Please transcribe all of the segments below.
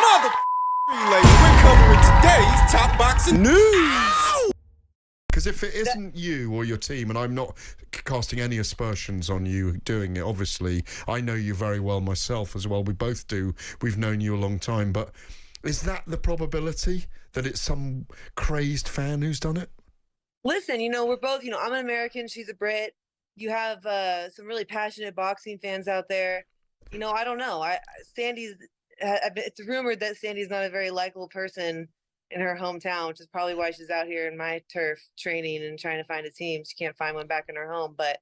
Mother relay, we're covering today's top boxing news. Because if it isn't you or your team, and I'm not casting any aspersions on you doing it, obviously, I know you very well myself as well. We both do. We've known you a long time. But is that the probability that it's some crazed fan who's done it? Listen, we're both, I'm an American, she's a Brit. You have some really passionate boxing fans out there. I don't know. It's rumored that Sandy's not a very likable person in her hometown, which is probably why she's out here in my turf training and trying to find a team. She can't find one back in her home, but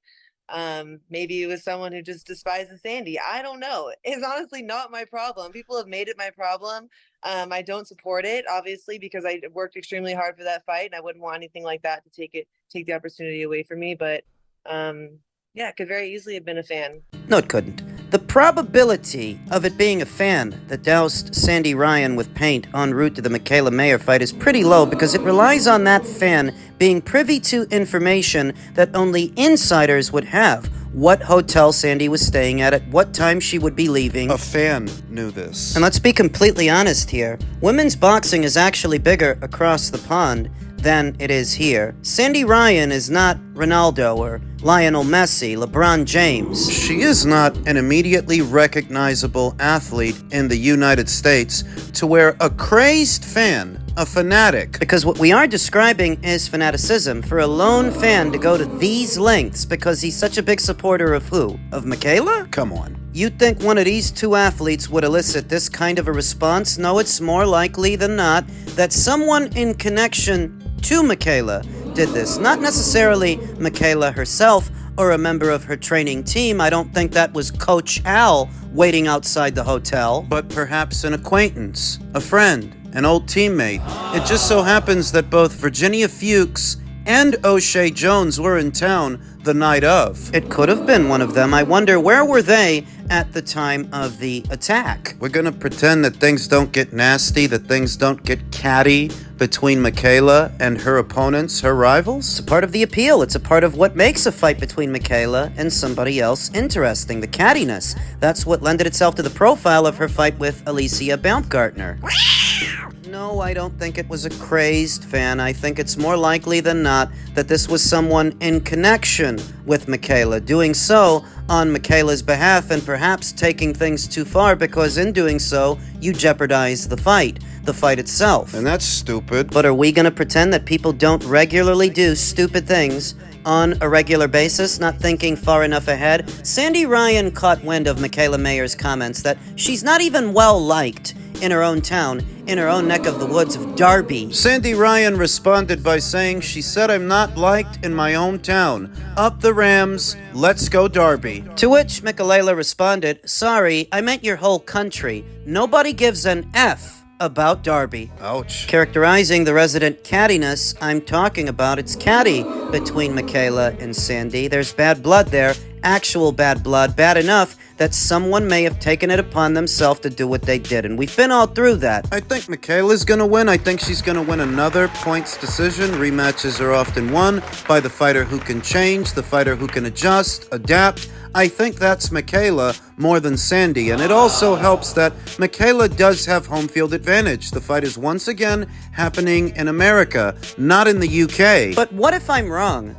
maybe it was someone who just despises Sandy. I don't know. It's honestly not my problem. People have made it my problem. I don't support it, obviously, because I worked extremely hard for that fight, and I wouldn't want anything like that to take the opportunity away from me. But yeah, it could very easily have been a fan. No, it couldn't. The probability of it being a fan that doused Sandy Ryan with paint en route to the Michaela Mayer fight is pretty low because it relies on that fan being privy to information that only insiders would have. What hotel Sandy was staying at what time she would be leaving. A fan knew this. And let's be completely honest here. Women's boxing is actually bigger across the pond than it is here. Sandy Ryan is not Ronaldo or Lionel Messi, LeBron James. She is not an immediately recognizable athlete in the United States to where a crazed fan, a fanatic. Because what we are describing is fanaticism. For a lone fan to go to these lengths because he's such a big supporter of who? Of Michaela? Come on. You'd think one of these two athletes would elicit this kind of a response? No, it's more likely than not that someone in connection to Michaela did this. Not necessarily Michaela herself or a member of her training team. I don't think that was Coach Al waiting outside the hotel. But perhaps an acquaintance, a friend, an old teammate. It just so happens that both Virginia Fuchs and O'Shea Jones were in town the night of. It could have been one of them. I wonder, where were they at the time of the attack? We're gonna pretend that things don't get nasty, that things don't get catty between Michaela and her opponents, her rivals? It's a part of the appeal. It's a part of what makes a fight between Michaela and somebody else interesting. The cattiness. That's what lended itself to the profile of her fight with Alicia Baumgartner. No, I don't think it was a crazed fan. I think it's more likely than not that this was someone in connection with Michaela, doing so on Michaela's behalf and perhaps taking things too far because in doing so, you jeopardize the fight itself. And that's stupid. But are we going to pretend that people don't regularly do stupid things on a regular basis, not thinking far enough ahead? Sandy Ryan caught wind of Michaela Mayer's comments that she's not even well-liked in her own town, in her own neck of the woods of Derby. Sandy Ryan responded by saying, "She said I'm not liked in my hometown. Up the Rams, let's go Derby." To which Michaela responded, "Sorry, I meant your whole country. Nobody gives an F about Derby." Ouch. Characterizing the resident cattiness I'm talking about, it's catty between Michaela and Sandy. There's bad blood there, actual bad blood, bad enough that someone may have taken it upon themselves to do what they did, and we've been all through that. I think Michaela's gonna win. I think she's gonna win another points decision. Rematches are often won by the fighter who can change, the fighter who can adjust, adapt. I think that's Michaela more than Sandy, and it also helps that Michaela does have home field advantage. The fight is once again happening in America, not in the UK. But what if I'm wrong?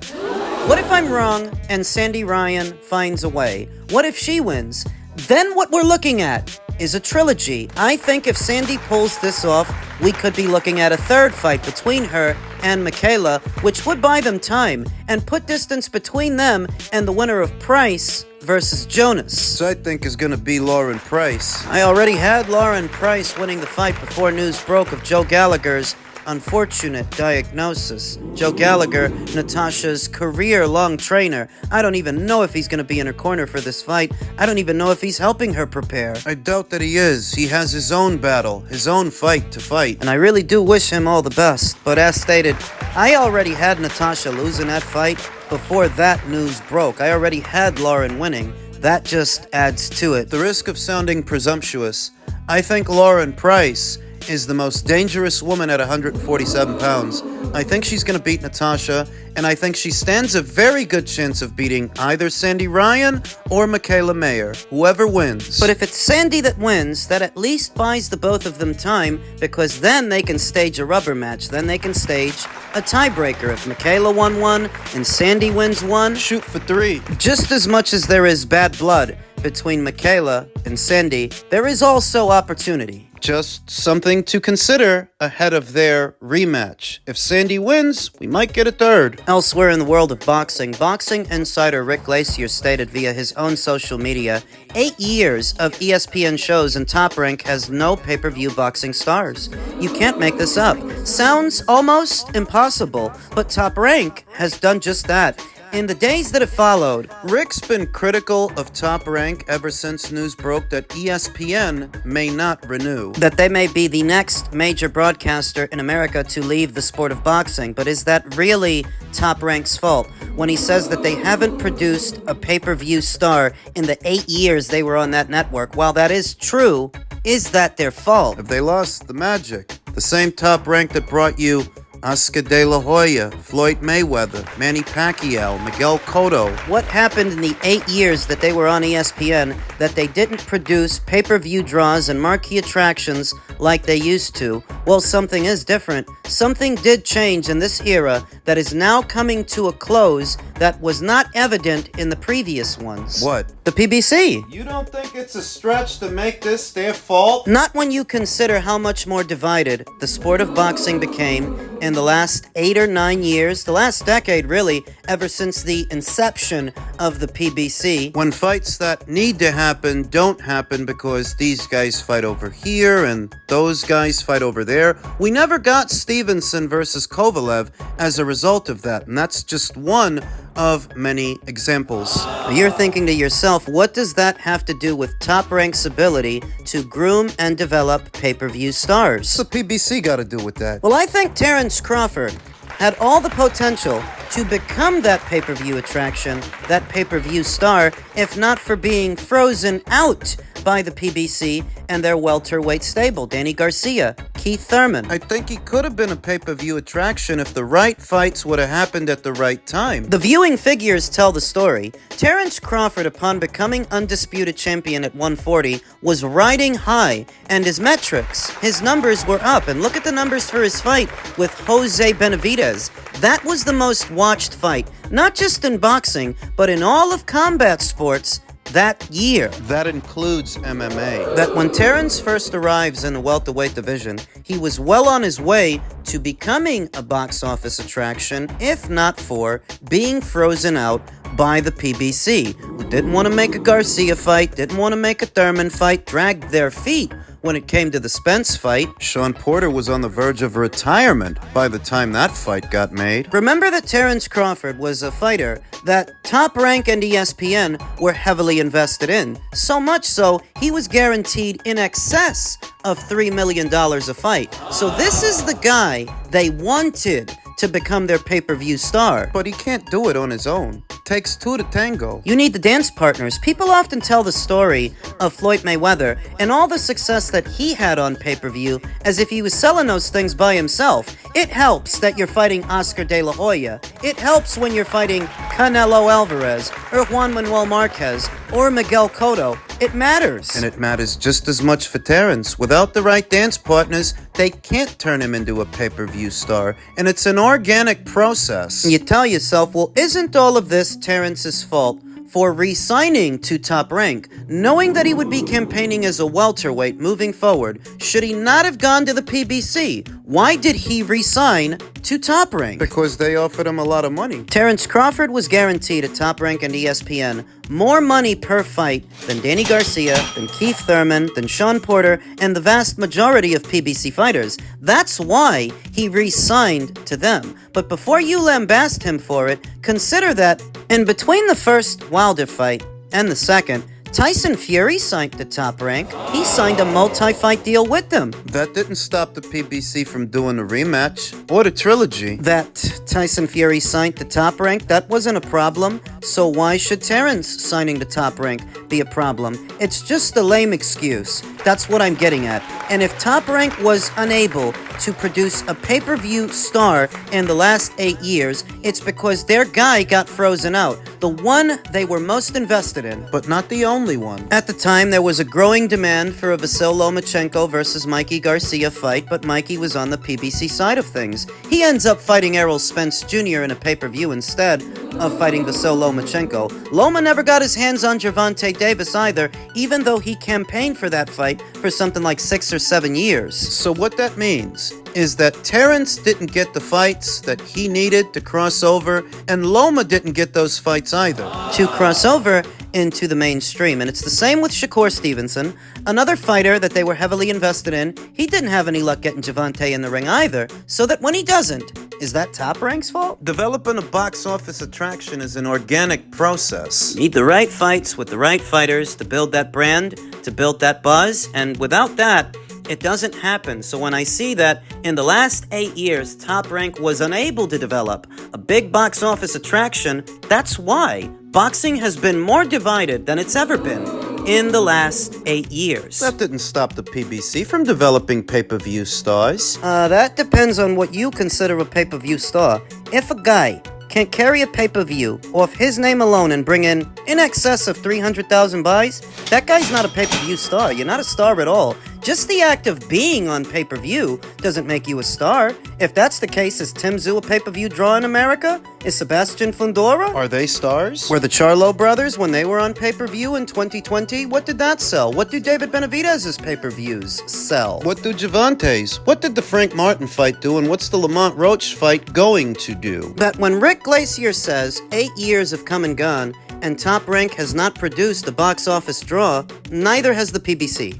What if I'm wrong and Sandy Ryan finds a way? What if she wins? Then what we're looking at is a trilogy. I think if Sandy pulls this off, we could be looking at a third fight between her and Michaela, which would buy them time and put distance between them and the winner of Price versus Jonas. So I think is going to be Lauren Price. I already had Lauren Price winning the fight before news broke of Joe Gallagher's unfortunate diagnosis. Joe Gallagher, Natasha's career-long trainer. I don't even know if he's going to be in her corner for this fight. I don't even know if he's helping her prepare. I doubt that he is. He has his own battle, his own fight to fight. And I really do wish him all the best. But as stated, I already had Natasha losing that fight before that news broke. I already had Lauren winning. That just adds to it. The risk of sounding presumptuous, I think Lauren Price is the most dangerous woman at 147 pounds. I think she's going to beat Natasha, and I think she stands a very good chance of beating either Sandy Ryan or Michaela Mayer, whoever wins. But if it's Sandy that wins, that at least buys the both of them time, because then they can stage a rubber match. Then they can stage a tiebreaker. If Michaela won one and Sandy wins one, shoot for 3. just as much as there is bad blood between Michaela and Sandy, there is also opportunity. Just something to consider ahead of their rematch. If Sandy wins, we might get a third. Elsewhere in the world of boxing, boxing insider Rick Glaser stated via his own social media, 8 years of ESPN shows and Top Rank has no pay-per-view boxing stars. You can't make this up. Sounds almost impossible, but Top Rank has done just that. In the days that have followed, Rick's been critical of Top Rank ever since news broke that ESPN may not renew. that they may be the next major broadcaster in America to leave the sport of boxing, but is that really Top Rank's fault when he says that they haven't produced a pay-per-view star in the 8 years they were on that network? While that is true, is that their fault? Have they lost the magic? The same Top Rank that brought you Oscar De La Hoya, Floyd Mayweather, Manny Pacquiao, Miguel Cotto. What happened in the 8 years that they were on ESPN that they didn't produce pay-per-view draws and marquee attractions like they used to? Well, something is different. Something did change in this era that is now coming to a close that was not evident in the previous ones. What? The PBC. You don't think it's a stretch to make this their fault? Not when you consider how much more divided the sport of boxing became in the last 8 or 9 years, the last decade really, ever since the inception of the PBC. When fights that need to happen don't happen because these guys fight over here and those guys fight over there. We never got Stevenson versus Kovalev as a result of that, and that's just one of many examples. You're thinking to yourself, what does that have to do with Top Rank's ability to groom and develop pay-per-view stars? What's the PBC got to do with that? Well, I think Terrence Crawford had all the potential to become that pay-per-view attraction, that pay-per-view star, if not for being frozen out by the PBC and their welterweight stable, Danny Garcia, Keith Thurman. I think he could have been a pay-per-view attraction if the right fights would have happened at the right time. The viewing figures tell the story. Terrence Crawford, upon becoming undisputed champion at 140, was riding high, and his metrics, his numbers were up. And look at the numbers for his fight with Jose Benavidez. That was the most watched fight, not just in boxing, but in all of combat sports that year. That includes MMA. That when Terrence first arrives in the welterweight division, he was well on his way to becoming a box office attraction, if not for being frozen out by the PBC, who didn't want to make a Garcia fight, didn't want to make a Thurman fight, dragged their feet when it came to the Spence fight. Sean Porter was on the verge of retirement by the time that fight got made. Remember that Terrence Crawford was a fighter that Top Rank and ESPN were heavily invested in. So much so, he was guaranteed in excess of $3 million a fight. So this is the guy they wanted to become their pay-per-view star. But he can't do it on his own. Takes two to tango. You need the dance partners. People often tell the story of Floyd Mayweather and all the success that he had on pay-per-view as if he was selling those things by himself. It helps that you're fighting Oscar De La Hoya. It helps when you're fighting Canelo Alvarez or Juan Manuel Marquez or Miguel Cotto. It matters. And it matters just as much for Terrence. Without the right dance partners, they can't turn him into a pay-per-view star. And it's an organic process. You tell yourself, well, isn't all of this Terrence's fault for re-signing to Top Rank, knowing that he would be campaigning as a welterweight moving forward? Should he not have gone to the PBC? Why did he re-sign to Top Rank? Because they offered him a lot of money. Terrence Crawford was guaranteed at Top Rank and ESPN more money per fight than Danny Garcia, than Keith Thurman, than Sean Porter, and the vast majority of PBC fighters. That's why he re-signed to them. But before you lambast him for it, consider that in between the first Wilder fight and the second, Tyson Fury signed to Top Rank. He signed a multi-fight deal with them. That didn't stop the PBC from doing a rematch or the trilogy. That Tyson Fury signed to Top Rank, that wasn't a problem. So why should Terrence signing to Top Rank be a problem? It's just a lame excuse. That's what I'm getting at. And if Top Rank was unable to produce a pay-per-view star in the last 8 years, it's because their guy got frozen out. The one they were most invested in. But not the only one. At the time, there was a growing demand for a Vasyl Lomachenko versus Mikey Garcia fight, but Mikey was on the PBC side of things. He ends up fighting Errol Spence Jr. in a pay-per-view instead of fighting Vasyl Lomachenko. Loma never got his hands on Gervonta Davis either, even though he campaigned for that fight for something like 6 or 7 years. So what that means is that Terrence didn't get the fights that he needed to cross over, and Loma didn't get those fights either. To cross over into the mainstream. And it's the same with Shakur Stevenson, another fighter that they were heavily invested in. He didn't have any luck getting Gervonta in the ring either, so that when he doesn't, is that Top Rank's fault? Developing a box office attraction is an organic process. Need the right fights with the right fighters to build that brand, to build that buzz, and without that, it doesn't happen. So when I see that in the last 8 years, Top Rank was unable to develop a big box office attraction, that's why boxing has been more divided than it's ever been in the last 8 years. That didn't stop the PBC from developing pay-per-view stars. That depends on what you consider a pay-per-view star. If a guy can carry a pay-per-view off his name alone and bring in excess of 300,000 buys, that guy's not a pay-per-view star. You're not a star at all. Just the act of being on pay-per-view doesn't make you a star. If that's the case, is Tim Tszyu a pay-per-view draw in America? Is Sebastian Fundora? Are they stars? Were the Charlo brothers, when they were on pay-per-view in 2020, what did that sell? What do David Benavidez's pay-per-views sell? What do Gervonta's? What did the Frank Martin fight do, and what's the Lamont Roach fight going to do? But when Rick Glaser says 8 years have come and gone, and Top Rank has not produced a box office draw, neither has the PBC.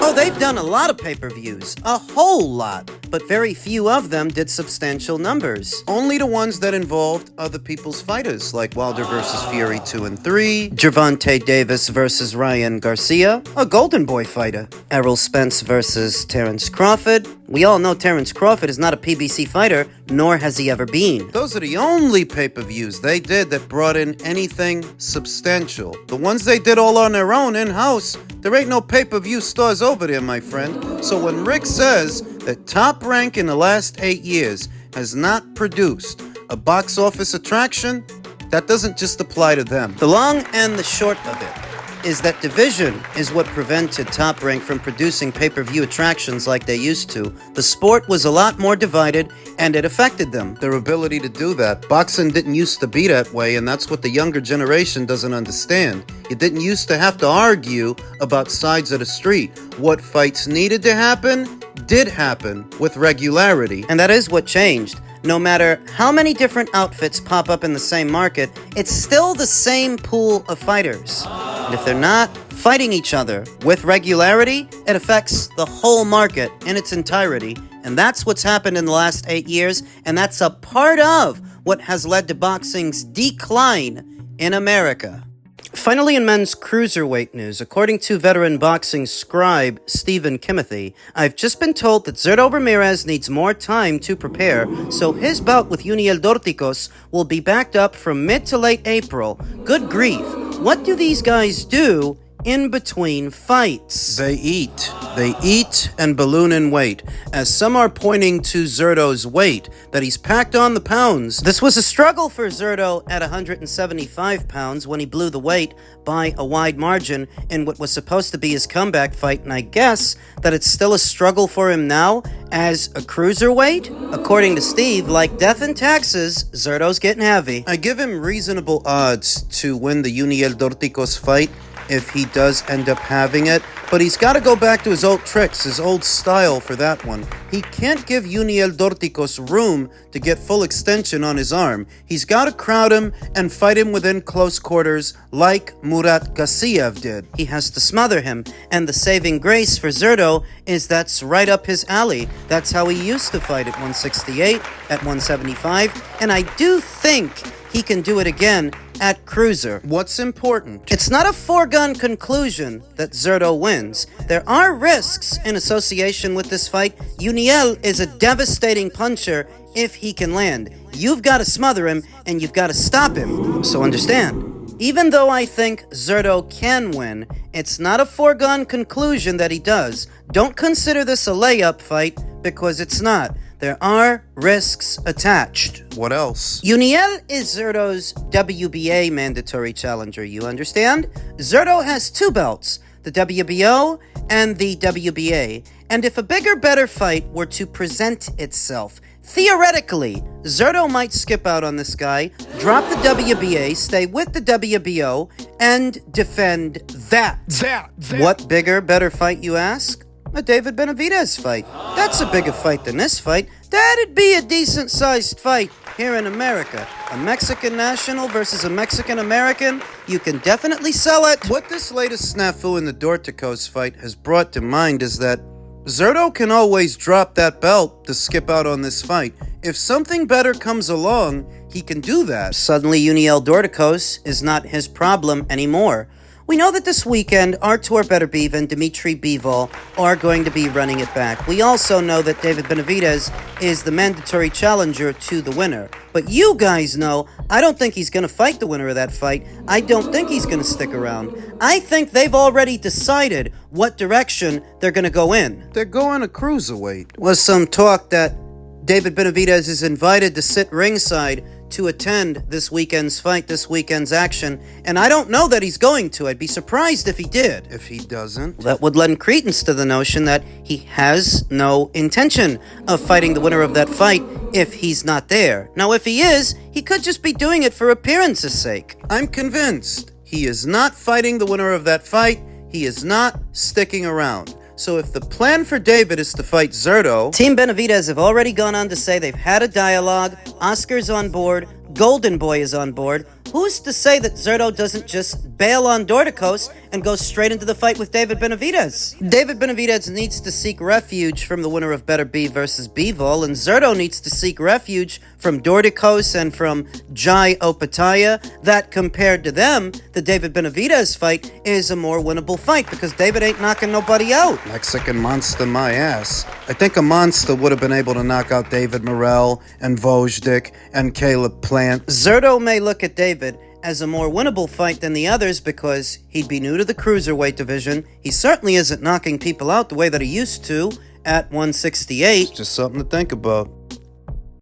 Oh, they've done a lot of pay-per-views, a whole lot, but very few of them did substantial numbers. Only the ones that involved other people's fighters, like Wilder versus Fury 2 and 3, Gervonta Davis versus Ryan Garcia, a Golden Boy fighter. Errol Spence versus Terrence Crawford. We all know Terrence Crawford is not a PBC fighter, nor has he ever been. Those are the only pay-per-views they did that brought in anything substantial. The ones they did all on their own in-house, there ain't no pay-per-view stars over there, my friend. So when Rick says that Top Rank in the last 8 years has not produced a box office attraction, that doesn't just apply to them. The long and the short of it is that division is what prevented Top Rank from producing pay-per-view attractions like they used to. The sport was a lot more divided, and it affected them. Their ability to do that. Boxing didn't used to be that way, and that's what the younger generation doesn't understand. You didn't used to have to argue about sides of the street. What fights needed to happen did happen with regularity. And that is what changed. No matter how many different outfits pop up in the same market, it's still the same pool of fighters. And if they're not fighting each other with regularity, it affects the whole market in its entirety. And that's what's happened in the last 8 years, and that's a part of what has led to boxing's decline in America. Finally, in men's cruiserweight news, according to veteran boxing scribe Stephen Kimothy, I've just been told that Zurdo Ramirez needs more time to prepare, so his bout with Uniel Dorticos will be backed up from mid to late April. Good grief. What do these guys do in between fights? They eat. They eat and balloon in weight, as some are pointing to Zurdo's weight, that he's packed on the pounds. This was a struggle for Zurdo at 175 pounds when he blew the weight by a wide margin in what was supposed to be his comeback fight, and I guess that it's still a struggle for him now as a cruiserweight? According to Steve, like death and taxes, Zurdo's getting heavy. I give him reasonable odds to win the Uniel Dorticos fight if he does end up having it, but he's got to go back to his old tricks, his old style for that one. He can't give Uniel Dorticos room to get full extension on his arm. He's got to crowd him and fight him within close quarters like Murat Gassiev did. He has to smother him, and the saving grace for Zurdo is that's right up his alley. That's how he used to fight at 168, at 175, and I do think he can do it again at cruiser. What's important? It's not a foregone conclusion that Zurdo wins. There are risks in association with this fight. Uniel is a devastating puncher if he can land. You've got to smother him, and you've got to stop him. So understand, even though I think Zurdo can win, it's not a foregone conclusion that he does. Don't consider this a layup fight, because it's not. There are risks attached. What else? Uniel is Zurdo's WBA mandatory challenger, you understand? Zurdo has 2 belts, the WBO and the WBA. And if a bigger, better fight were to present itself, theoretically, Zurdo might skip out on this guy, drop the WBA, stay with the WBO, and defend that. What bigger, better fight, you ask? A David Benavidez fight. That's a bigger fight than this fight. That'd be a decent-sized fight here in America. A Mexican national versus a Mexican American. You can definitely sell it. What this latest snafu in the Dorticos fight has brought to mind is that Zurdo can always drop that belt to skip out on this fight. If something better comes along, he can do that. Suddenly, Uniel Dorticos is not his problem anymore. We know that this weekend, Artur Beterbiev and Dmitry Bivol are going to be running it back. We also know that David Benavidez is the mandatory challenger to the winner. But you guys know, I don't think he's going to fight the winner of that fight. I don't think he's going to stick around. I think they've already decided what direction they're going to go in. They're going to cruiserweight. Was some talk that David Benavidez is invited to sit ringside to attend this weekend's fight, this weekend's action, and I don't know that he's going to. I'd be surprised if he did. If he doesn't, that would lend credence to the notion that he has no intention of fighting the winner of that fight if he's not there. Now, if he is, he could just be doing it for appearance's sake. I'm convinced he is not fighting the winner of that fight. He is not sticking around. So if the plan for David is to fight Zurdo... Team Benavidez have already gone on to say they've had a dialogue, Oscar's on board, Golden Boy is on board. Who's to say that Zurdo doesn't just bail on Dorticos and go straight into the fight with David Benavidez? David Benavidez needs to seek refuge from the winner of Beterbiev versus Bivol, and Zurdo needs to seek refuge from Dorticos and from Jai Opataya. That, compared to them, the David Benavidez fight is a more winnable fight because David ain't knocking nobody out. Mexican monster my ass. I think a monster would have been able to knock out David Morrell and Vojdik and Caleb Plant. Zurdo may look at David as a more winnable fight than the others because he'd be new to the cruiserweight division. He certainly isn't knocking people out the way that he used to at 168. Just something to think about.